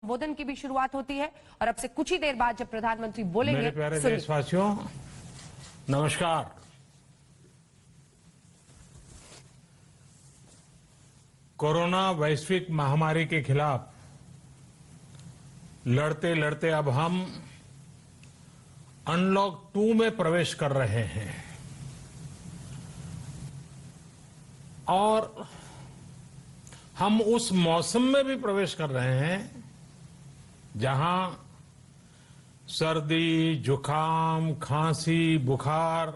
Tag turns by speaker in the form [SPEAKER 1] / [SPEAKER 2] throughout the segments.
[SPEAKER 1] संबोधन की भी शुरुआत होती है और अब से कुछ ही देर बाद जब प्रधानमंत्री बोलेंगे।
[SPEAKER 2] मेरे प्यारे देशवासियों, नमस्कार। कोरोना वैश्विक महामारी के खिलाफ लड़ते लड़ते अब हम अनलॉक 2 में प्रवेश कर रहे हैं और हम उस मौसम में भी प्रवेश कर रहे हैं जहां सर्दी, जुकाम, खांसी, बुखार,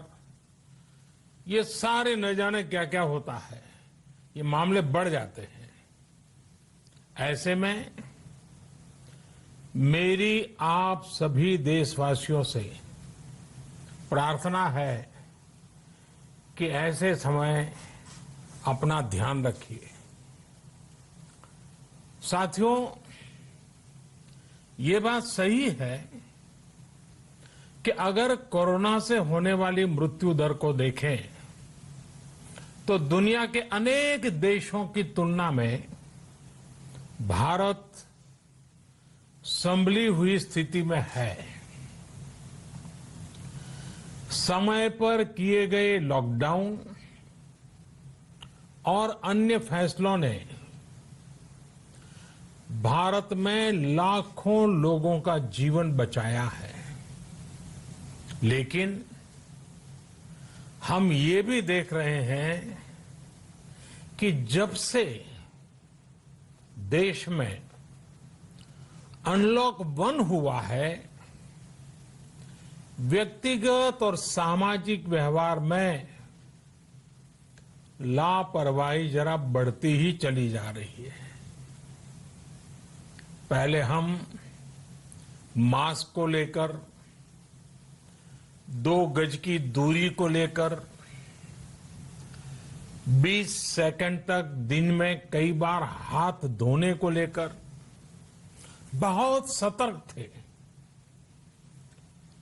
[SPEAKER 2] ये सारे न जाने क्या क्या होता है, ये मामले बढ़ जाते हैं। ऐसे में मेरी आप सभी देशवासियों से प्रार्थना है कि ऐसे समय अपना ध्यान रखिए। साथियों, ये बात सही है कि अगर कोरोना से होने वाली मृत्यु दर को देखें तो दुनिया के अनेक देशों की तुलना में भारत संभली हुई स्थिति में है। समय पर किए गए लॉकडाउन और अन्य फैसलों ने भारत में लाखों लोगों का जीवन बचाया है, लेकिन हम ये भी देख रहे हैं कि जब से देश में अनलॉक 1 हुआ है, व्यक्तिगत और सामाजिक व्यवहार में लापरवाही जरा बढ़ती ही चली जा रही है। पहले हम मास्क को लेकर, 2 गज की दूरी को लेकर 20 सेकंड तक दिन में कई बार हाथ धोने को लेकर बहुत सतर्क थे,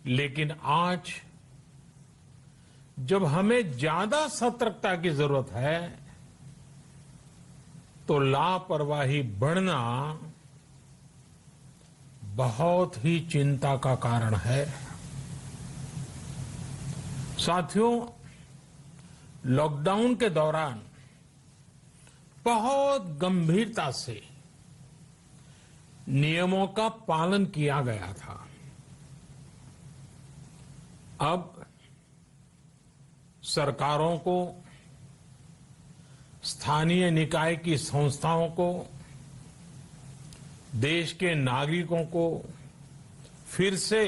[SPEAKER 2] लेकिन आज जब हमें ज्यादा सतर्कता की जरूरत है तो लापरवाही बढ़ना बहुत ही चिंता का कारण है। साथियों, लॉकडाउन के दौरान बहुत गंभीरता से नियमों का पालन किया गया था। अब सरकारों को, स्थानीय निकाय की संस्थाओं को, देश के नागरिकों को फिर से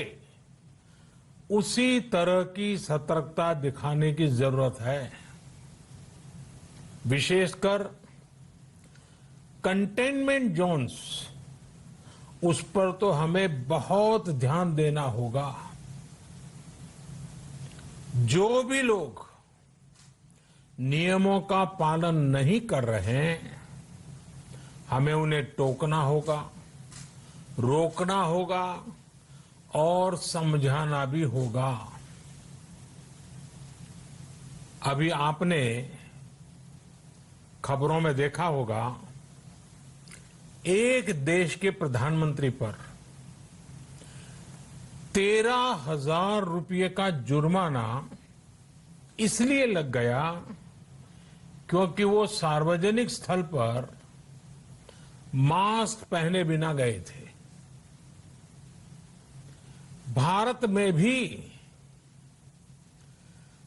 [SPEAKER 2] उसी तरह की सतर्कता दिखाने की जरूरत है। विशेषकर कंटेनमेंट जोन्स, उस पर तो हमें बहुत ध्यान देना होगा। जो भी लोग नियमों का पालन नहीं कर रहे हैं, हमें उन्हें टोकना होगा, रोकना होगा और समझाना भी होगा। अभी आपने खबरों में देखा होगा, एक देश के प्रधानमंत्री पर 13,000 रुपये का जुर्माना इसलिए लग गया क्योंकि वो सार्वजनिक स्थल पर मास्क पहने बिना गए थे। भारत में भी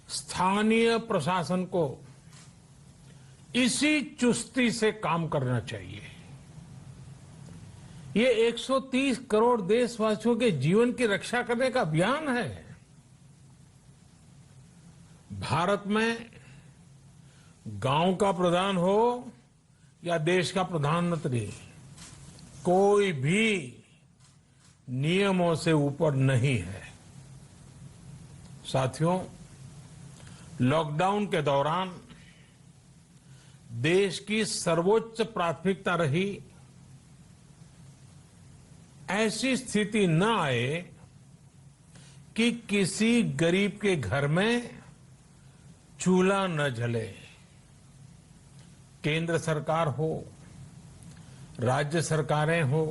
[SPEAKER 2] स्थानीय प्रशासन को इसी चुस्ती से काम करना चाहिए। ये 130 करोड़ देशवासियों के जीवन की रक्षा करने का अभियान है। भारत में गांव का प्रधान हो या देश का प्रधानमंत्री, कोई भी नियमों से ऊपर नहीं है। साथियों, लॉकडाउन के दौरान देश की सर्वोच्च प्राथमिकता रही ऐसी स्थिति न आए कि किसी गरीब के घर में चूल्हा न जले। केंद्र सरकार हो, राज्य सरकारें हो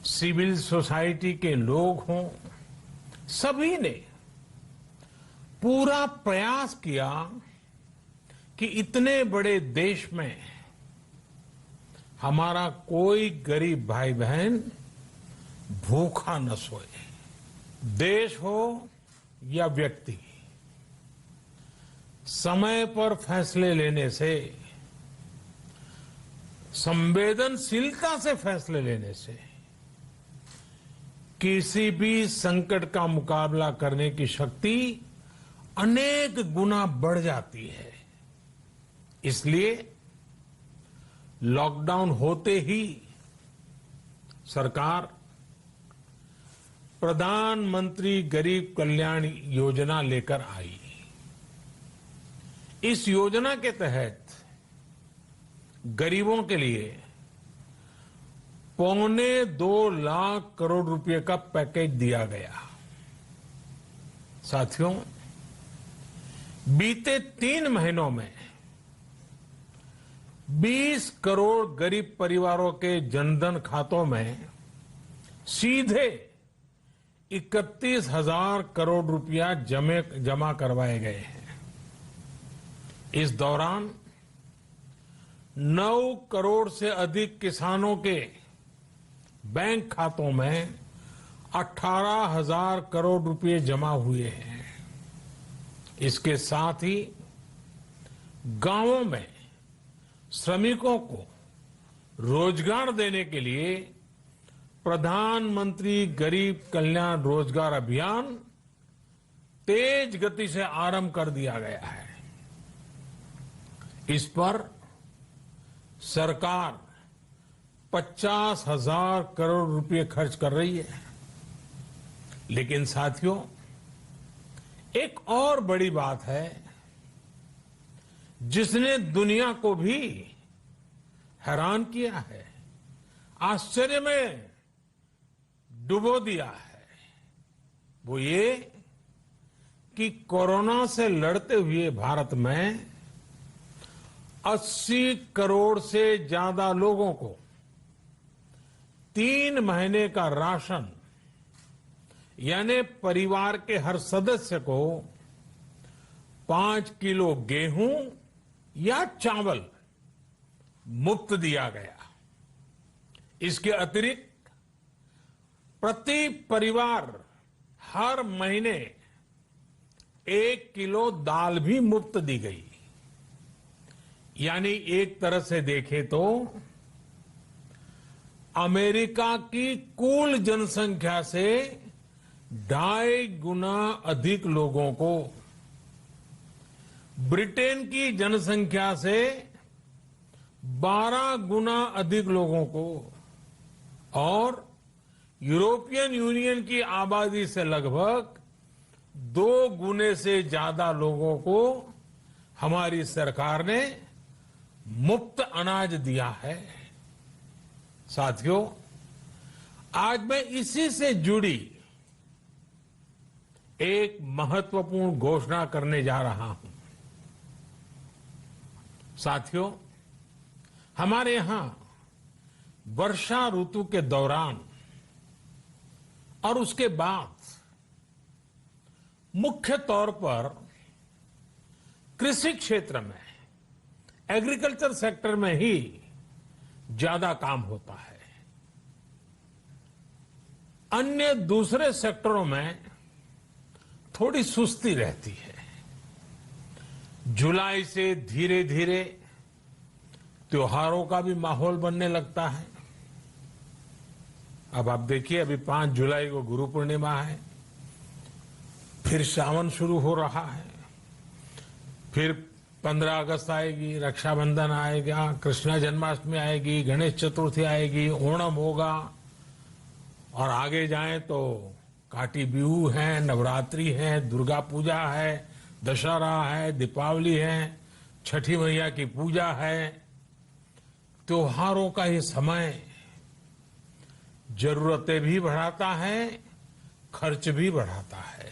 [SPEAKER 2] सिविल सोसाइटी के लोग हों, सभी ने पूरा प्रयास किया कि इतने बड़े देश में हमारा कोई गरीब भाई बहन भूखा न सोए। देश हो या व्यक्ति, समय पर फैसले लेने से, संवेदनशीलता से फैसले लेने से किसी भी संकट का मुकाबला करने की शक्ति अनेक गुना बढ़ जाती है। इसलिए लॉकडाउन होते ही सरकार प्रधानमंत्री गरीब कल्याण योजना लेकर आई। इस योजना के तहत गरीबों के लिए 2.25 लाख करोड़ रुपए का पैकेज दिया गया। साथियों, बीते 3 महीनों में 20 करोड़ गरीब परिवारों के जनधन खातों में सीधे 31,000 करोड़ रुपया जमा करवाए गए हैं। इस दौरान 9 करोड़ से अधिक किसानों के बैंक खातों में 18,000 करोड़ रुपए जमा हुए हैं। इसके साथ ही गांवों में श्रमिकों को रोजगार देने के लिए प्रधानमंत्री गरीब कल्याण रोजगार अभियान तेज गति से आरंभ कर दिया गया है। इस पर सरकार 50,000 करोड़ रुपए खर्च कर रही है। लेकिन साथियों, एक और बड़ी बात है जिसने दुनिया को भी हैरान किया है, आश्चर्य में डुबो दिया है। वो ये कि कोरोना से लड़ते हुए भारत में 80 करोड़ से ज्यादा लोगों को 3 महीने का राशन, यानी परिवार के हर सदस्य को 5 किलो गेहूं या चावल मुफ्त दिया गया। इसके अतिरिक्त प्रति परिवार हर महीने 1 किलो दाल भी मुफ्त दी गई। यानी एक तरह से देखें तो अमेरिका की कुल जनसंख्या से 2.5 गुना अधिक लोगों को, ब्रिटेन की जनसंख्या से 12 गुना अधिक लोगों को और यूरोपियन यूनियन की आबादी से लगभग 2 गुने से ज्यादा लोगों को हमारी सरकार ने मुफ्त अनाज दिया है। साथियों, आज मैं इसी से जुड़ी एक महत्वपूर्ण घोषणा करने जा रहा हूं। साथियों, हमारे यहां वर्षा ऋतु के दौरान और उसके बाद मुख्य तौर पर कृषि क्षेत्र में, एग्रीकल्चर सेक्टर में ही ज्यादा काम होता है। अन्य दूसरे सेक्टरों में थोड़ी सुस्ती रहती है। जुलाई से धीरे धीरे त्योहारों का भी माहौल बनने लगता है। अब आप देखिए, अभी 5 जुलाई को गुरु पूर्णिमा है, फिर सावन शुरू हो रहा है, फिर 15 अगस्त आएगी, रक्षाबंधन आएगा, कृष्ण जन्माष्टमी आएगी, गणेश चतुर्थी आएगी, ओणम होगा और आगे जाएं तो काटी बिहू है, नवरात्रि है, दुर्गा पूजा है, दशहरा है, दीपावली है, छठी मैया की पूजा है। त्योहारों का ये समय जरूरतें भी बढ़ाता है, खर्च भी बढ़ाता है।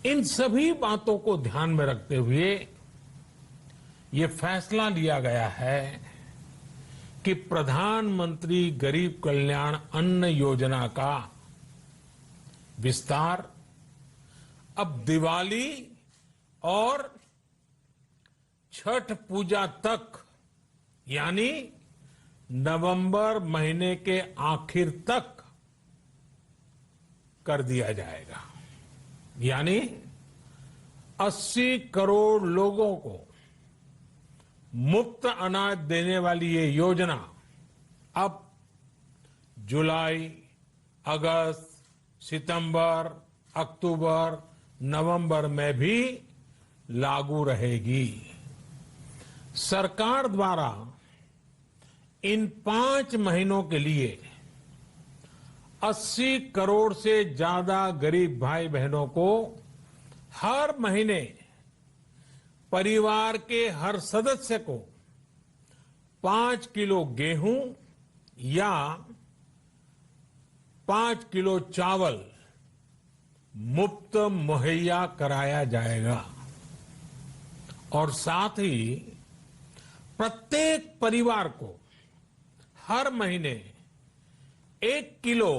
[SPEAKER 2] इन सभी बातों को ध्यान में रखते हुए ये फैसला लिया गया है कि प्रधानमंत्री गरीब कल्याण अन्न योजना का विस्तार अब दिवाली और छठ पूजा तक यानी नवंबर महीने के आखिर तक कर दिया जाएगा। यानी 80 करोड़ लोगों को मुफ्त अनाज देने वाली ये योजना अब जुलाई, अगस्त, सितंबर, अक्टूबर, नवंबर में भी लागू रहेगी। सरकार द्वारा इन 5 महीनों के लिए 80 करोड़ से ज्यादा गरीब भाई बहनों को हर महीने परिवार के हर सदस्य को 5 किलो गेहूं या 5 किलो चावल मुफ्त मुहैया कराया जाएगा और साथ ही प्रत्येक परिवार को हर महीने 1 किलो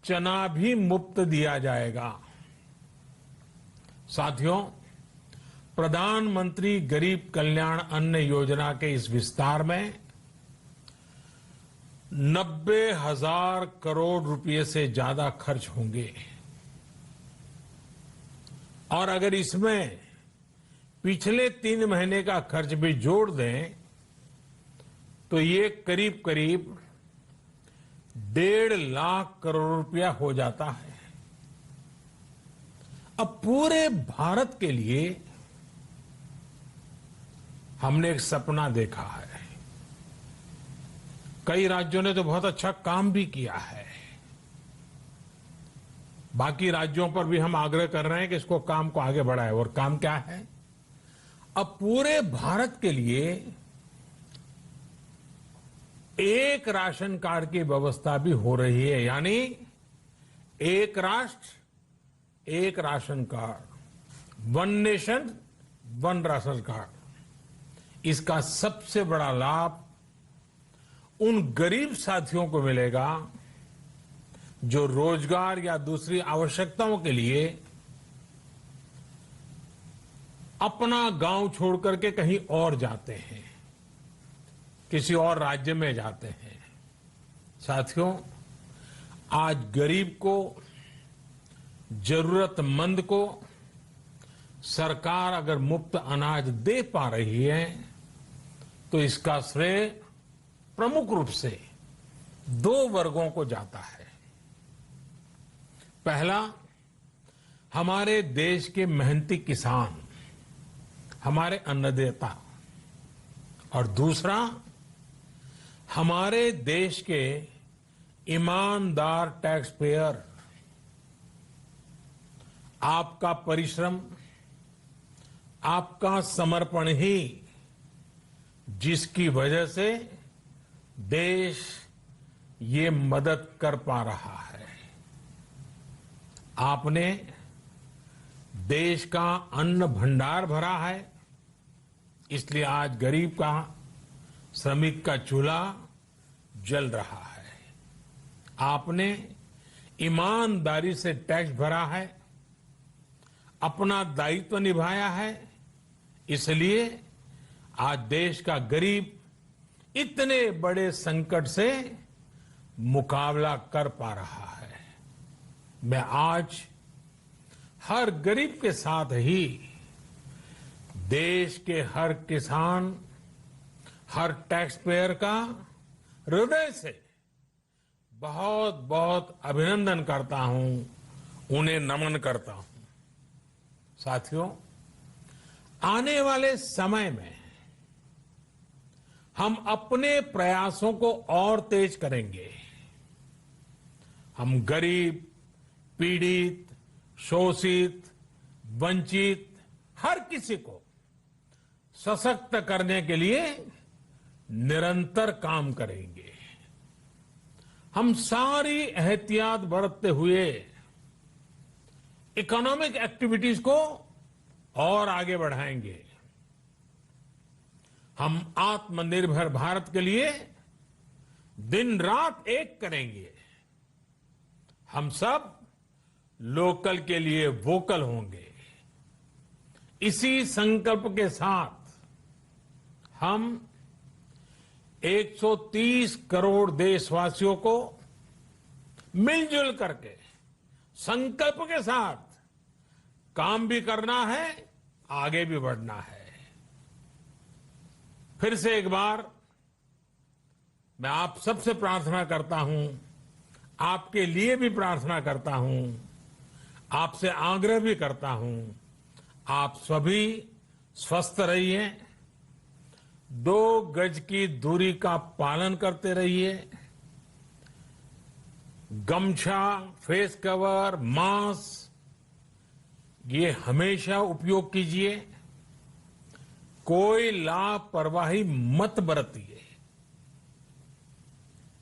[SPEAKER 2] चना भी मुफ्त दिया जाएगा। साथियों, प्रधानमंत्री गरीब कल्याण अन्न योजना के इस विस्तार में 90,000 करोड़ रुपए से ज्यादा खर्च होंगे और अगर इसमें पिछले 3 महीने का खर्च भी जोड़ दें तो ये करीब करीब 1.5 लाख करोड़ रुपया हो जाता है। अब पूरे भारत के लिए हमने एक सपना देखा है। कई राज्यों ने तो बहुत अच्छा काम भी किया है। बाकी राज्यों पर भी हम आग्रह कर रहे हैं कि इसको काम को आगे बढ़ाएं। और काम क्या है? अब पूरे भारत के लिए एक राशन कार्ड की व्यवस्था भी हो रही है, यानी एक राष्ट्र एक ration card, 1 nation 1 ration card. इसका सबसे बड़ा लाभ उन गरीब साथियों को मिलेगा जो रोजगार या दूसरी आवश्यकताओं के लिए अपना गांव छोड़ करके कहीं और जाते हैं, किसी और राज्य में जाते हैं। साथियों, आज गरीब को, जरूरतमंद को सरकार अगर मुफ्त अनाज दे पा रही है तो इसका श्रेय प्रमुख रूप से 2 वर्गों को जाता है। पहला, हमारे देश के मेहनती किसान, हमारे अन्नदाता, और दूसरा हमारे देश के ईमानदार टैक्स पेयर। आपका परिश्रम, आपका समर्पण ही जिसकी वजह से देश ये मदद कर पा रहा है। आपने देश का अन्न भंडार भरा है, इसलिए आज गरीब का, श्रमिक का चूल्हा जल रहा है। आपने ईमानदारी से टैक्स भरा है, अपना दायित्व निभाया है, इसलिए आज देश का गरीब इतने बड़े संकट से मुकाबला कर पा रहा है। मैं आज हर गरीब के साथ ही देश के हर किसान, हर टैक्स पेयर का हृदय से बहुत बहुत अभिनंदन करता हूं, उन्हें नमन करता हूं। साथियों, आने वाले समय में हम अपने प्रयासों को और तेज करेंगे। हम गरीब, पीड़ित, शोषित, वंचित हर किसी को सशक्त करने के लिए निरंतर काम करेंगे। हम सारी एहतियात बरतते हुए इकोनॉमिक एक्टिविटीज को और आगे बढ़ाएंगे। हम आत्मनिर्भर भारत के लिए दिन रात एक करेंगे। हम सब लोकल के लिए वोकल होंगे। इसी संकल्प के साथ हम 130 करोड़ देशवासियों को मिलजुल करके संकल्प के साथ काम भी करना है, आगे भी बढ़ना है। फिर से एक बार मैं आप सबसे प्रार्थना करता हूं, आपके लिए भी प्रार्थना करता हूं, आपसे आग्रह भी करता हूं, आप सभी स्वस्थ रहिए, 2 गज की दूरी का पालन करते रहिए, गमछा, फेस कवर, मास्क ये हमेशा उपयोग कीजिए। कोई लापरवाही मत बरतिए।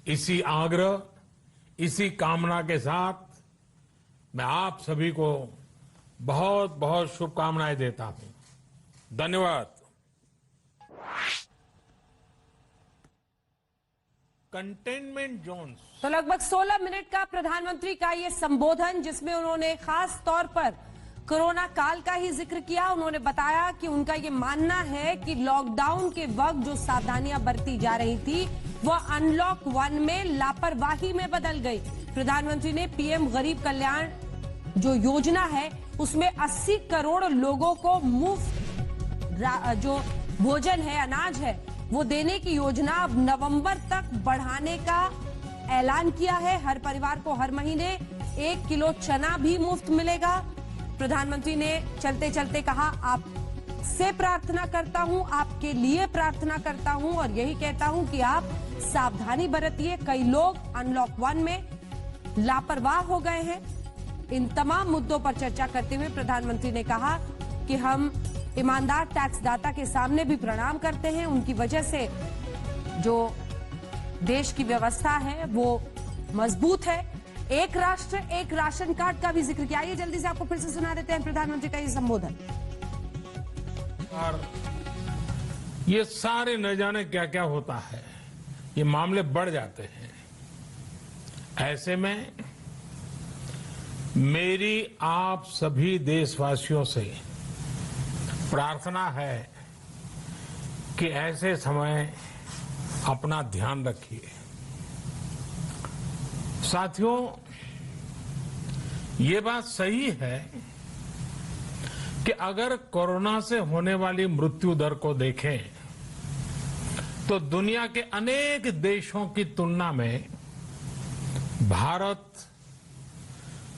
[SPEAKER 2] इसी आग्रह, इसी कामना के साथ मैं आप सभी को बहुत बहुत शुभकामनाएं देता हूं। धन्यवाद। Containment zones.
[SPEAKER 1] तो लगभग 16 मिनट का प्रधानमंत्री का ये संबोधन, जिसमें उन्होंने खास तौर पर कोरोना काल का ही जिक्र किया। उन्होंने बताया कि उनका ये मानना है कि लॉकडाउन के वक्त जो सावधानियां बरती जा रही थी वह अनलॉक 1 में लापरवाही में बदल गई। प्रधानमंत्री ने पीएम गरीब कल्याण जो योजना है उसमें 80 करोड़ लोगों को मुफ्त जो भोजन है, अनाज है, वो देने की योजना अब नवंबर तक बढ़ाने का ऐलान किया है। हर परिवार को हर महीने 1 किलो चना भी मुफ्त मिलेगा। प्रधानमंत्री ने चलते चलते कहा, आपसे प्रार्थना करता हूं, आपके लिए प्रार्थना करता हूं और यही कहता हूं कि आप सावधानी बरतिए। कई लोग अनलॉक 1 में लापरवाह हो गए हैं। इन तमाम मुद्दों पर चर्चा करते हुए प्रधानमंत्री ने कहा कि हम ईमानदार टैक्स दाता के सामने भी प्रणाम करते हैं। उनकी वजह से जो देश की व्यवस्था है वो मजबूत है। एक राष्ट्र एक राशन कार्ड का भी जिक्र किया। आइए जल्दी से आपको फिर से सुना देते हैं प्रधानमंत्री का ये संबोधन।
[SPEAKER 2] और ये सारे न जाने क्या क्या होता है, ये मामले बढ़ जाते हैं। ऐसे में मेरी आप सभी देशवासियों से प्रार्थना है कि ऐसे समय अपना ध्यान रखिए। साथियों, ये बात सही है कि अगर कोरोना से होने वाली मृत्यु दर को देखें तो दुनिया के अनेक देशों की तुलना में भारत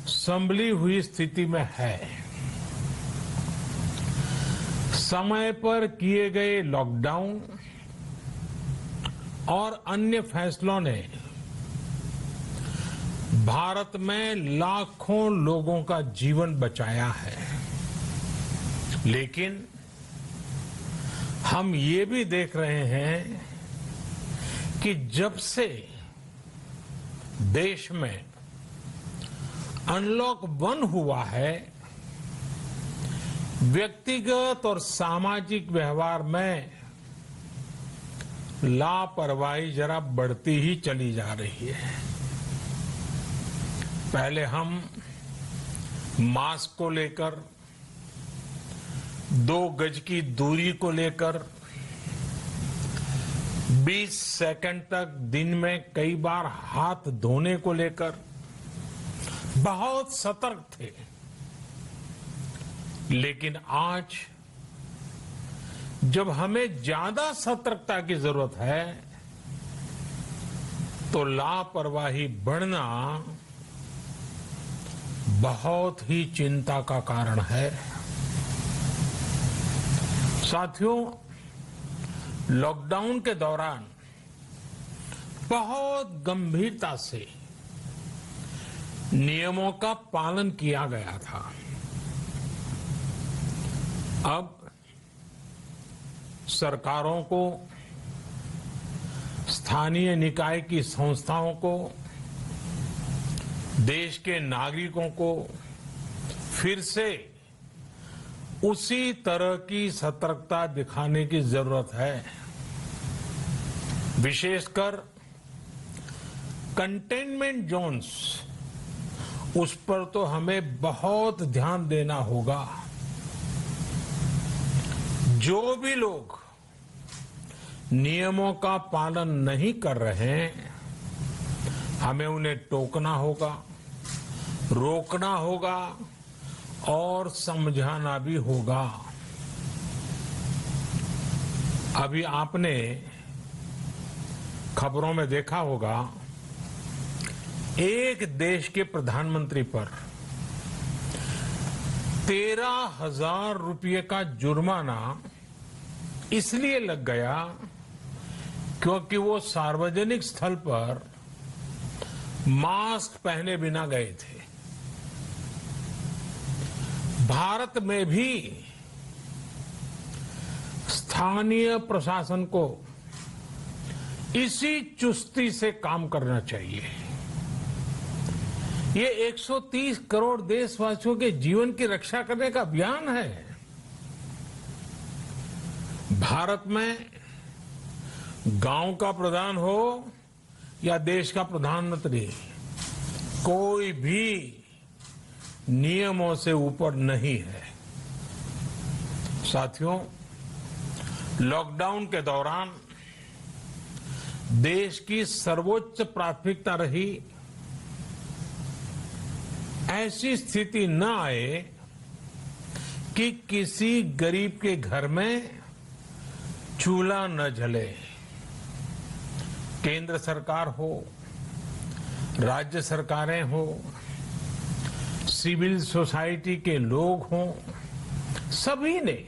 [SPEAKER 2] संभली हुई स्थिति में है। समय पर किए गए लॉकडाउन और अन्य फैसलों ने भारत में लाखों लोगों का जीवन बचाया है। लेकिन हम ये भी देख रहे हैं कि जब से देश में अनलॉक 1 हुआ है, व्यक्तिगत और सामाजिक व्यवहार में लापरवाही जरा बढ़ती ही चली जा रही है। पहले हम मास्क को लेकर, 2 गज की दूरी को लेकर 20 सेकंड तक दिन में कई बार हाथ धोने को लेकर बहुत सतर्क थे। लेकिन आज जब हमें ज्यादा सतर्कता की जरूरत है तो लापरवाही बढ़ना बहुत ही चिंता का कारण है। साथियों, लॉकडाउन के दौरान बहुत गंभीरता से नियमों का पालन किया गया था। अब सरकारों को, स्थानीय निकाय की संस्थाओं को, देश के नागरिकों को फिर से उसी तरह की सतर्कता दिखाने की जरूरत है। विशेषकर कंटेनमेंट जोन्स, उस पर तो हमें बहुत ध्यान देना होगा। जो भी लोग नियमों का पालन नहीं कर रहे हैं, हमें उन्हें टोकना होगा, रोकना होगा और समझाना भी होगा। अभी आपने खबरों में देखा होगा, एक देश के प्रधानमंत्री पर 13,000 रुपये का जुर्माना इसलिए लग गया क्योंकि वो सार्वजनिक स्थल पर मास्क पहने बिना गए थे। भारत में भी स्थानीय प्रशासन को इसी चुस्ती से काम करना चाहिए। ये 130 करोड़ देशवासियों के जीवन की रक्षा करने का अभियान है। भारत में गांव का प्रधान हो या देश का प्रधानमंत्री, कोई भी नियमों से ऊपर नहीं है। साथियों, लॉकडाउन के दौरान देश की सर्वोच्च प्राथमिकता रही ऐसी स्थिति न आए कि किसी गरीब के घर में चूल्हा न जले। केंद्र सरकार हो, राज्य सरकारें हो, सिविल सोसाइटी के लोग हों, सभी ने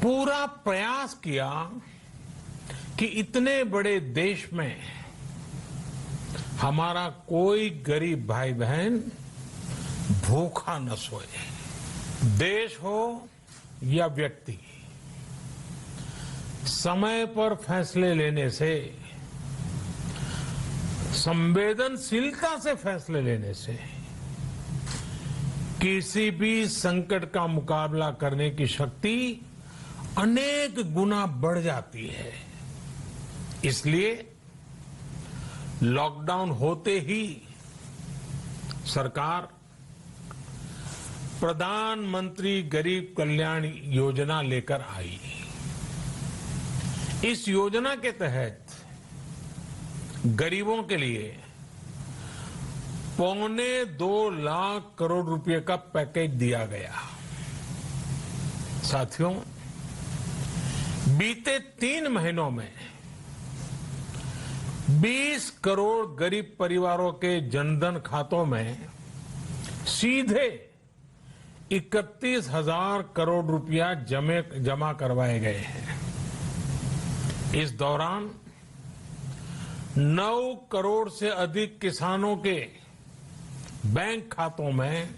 [SPEAKER 2] पूरा प्रयास किया कि इतने बड़े देश में हमारा कोई गरीब भाई बहन भूखा न सोए। देश हो या व्यक्ति, समय पर फैसले लेने से, संवेदनशीलता से फैसले लेने से किसी भी संकट का मुकाबला करने की शक्ति अनेक गुना बढ़ जाती है। इसलिए लॉकडाउन होते ही सरकार प्रधानमंत्री गरीब कल्याण योजना लेकर आई। इस योजना के तहत गरीबों के लिए 2.25 लाख करोड़ रुपए का पैकेज दिया गया। साथियों, बीते 3 महीनों में 20 करोड़ गरीब परिवारों के जनधन खातों में सीधे 31,000 करोड़ रुपया जमा करवाए गए हैं। इस दौरान 9 करोड़ से अधिक किसानों के बैंक खातों में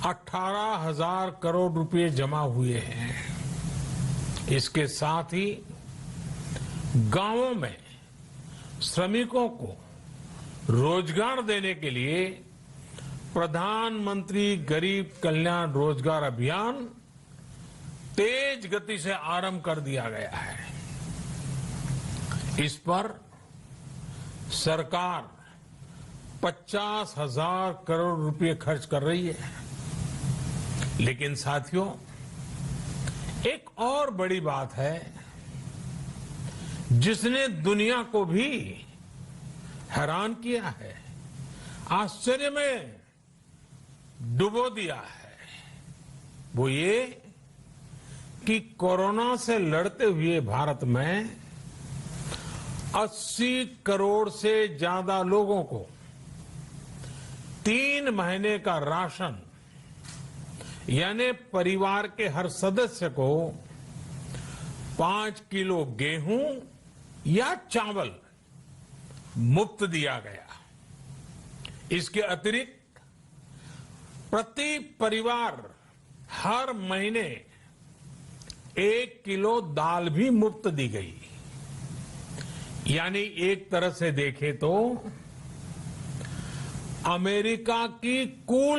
[SPEAKER 2] 18,000 करोड़ रुपए जमा हुए हैं। इसके साथ ही गांवों में श्रमिकों को रोजगार देने के लिए प्रधानमंत्री गरीब कल्याण रोजगार अभियान तेज गति से आरंभ कर दिया गया है। इस पर सरकार 50,000 करोड़ रुपए खर्च कर रही है। लेकिन साथियों, एक और बड़ी बात है जिसने दुनिया को भी हैरान किया है, आश्चर्य में डुबो दिया है। वो ये कि कोरोना से लड़ते हुए भारत में 80 करोड़ से ज्यादा लोगों को 3 महीने का राशन, यानी परिवार के हर सदस्य को 5 किलो गेहूं या चावल मुफ्त दिया गया। इसके अतिरिक्त प्रति परिवार हर महीने 1 किलो दाल भी मुफ्त दी गई। यानी एक तरह से देखें तो अमेरिका की कुल